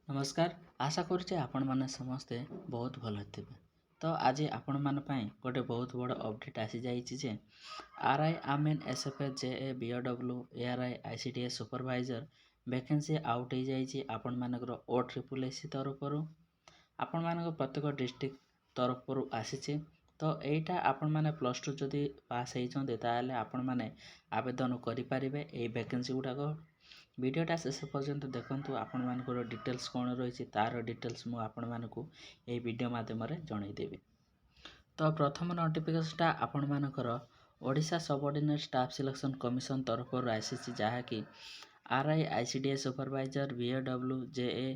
नमस्कार। आशा करुचे आपण मैंने समस्ते बहुत भल थे। तो आज आपण मान गोटे बहुत बड़ अपडेट आसी जाइए RI Amin SFS JA BOW ARI ICDS supervisor vacancy out हो जाइए आपण मानकर ओ ट्रिपल एसी तरफ आपण मान प्रत्येक डिस्ट्रिक्ट तरफ आसी। तो यहीटा आपण मैंने प्लस टू जदि पास होते आपण मैंने आवेदन करें ये वैकेंसी गुड़ाक वीडियोटा शेष पर्यंत देखु आपण मानकर डिटेल्स कौन रही तार डिटेल्स मुझे आपण मानक ये वीडियो मध्यम जनईदेवी। तो प्रथम नोटिफिकेशनटा आपण मानकर Odisha subordinate staff selection commission तरफ आसी जहाँकि आरआई आईसीडीएस सुपरवाइजर बीओडब्ल्यू जेए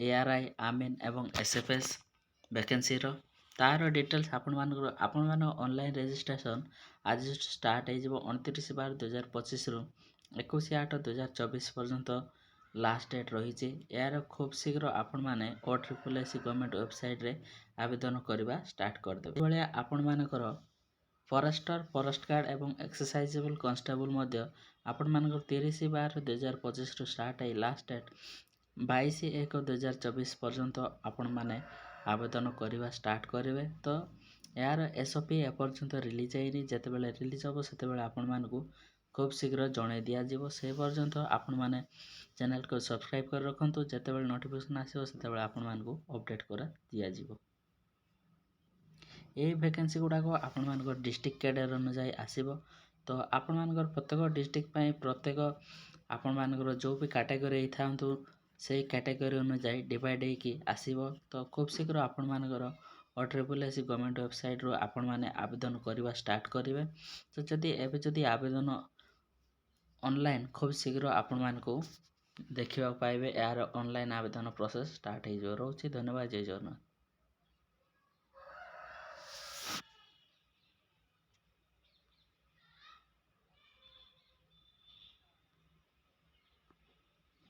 एआरआई आमीन एवं एसएफएस वैकेंसी तार डिटेल्स आपण मान ऑनलाइन रजिस्ट्रेशन आज स्टार्ट हो 29/12/2025 रु 21/8/2024 पर्यंत लास्ट डेट रही। यार खूब शीघ्र आपण मैंने ओ ट्रिपल एसी गवर्नमेंट वेबसाइट रे आवेदन करने स्टार्ट करदे। भाया आपण मानकर फॉरेस्टर फॉरेस्ट गार्ड एवं एक्सरसाइजेबल कांस्टेबल आपण मानकर 30/12/2025 रु स्टार्ट है लास्ट डेट 22/1/2024 पर्यंत आपण माने आवेदन करने स्टार्ट करेंगे। तो यार एसओपी एपर्यंत रिलीज है जितेबाला रिलीज हम से आपण मानक खूब शीघ्र जन दिज्व से पर्यंत आपण मैंने चैनल को सब्सक्राइब कर रखु जितेबाला नोटिफिकेशन आसो से आपण मानक अपडेट कर दिज्व। ये वैकेंसी गुड़ाक आपण मानक डिस्ट्रिक्ट कैडर अनुसार आसब। तो आपण मानकर प्रत्येक डिस्ट्रिक्ट प्रत्येक आपण मानकर जो भी कैटेगरी था से कैटेगरी अनुसार डिवाइड होगी आसब। तो खूब शीघ्र आपण मानकर ओ ट्रिपल एसी गवर्नमेंट वेबसाइट रू आपण माने आवेदन करने स्टार्ट करेंगे। तो जदि आवेदन ऑनलाइन खूब शीघ्र आपण मानक देखा पाइबे यार ऑनलाइन आवेदन प्रोसेस स्टार्ट हो। रोचे धन्यवाद। जय जगन्नाथ।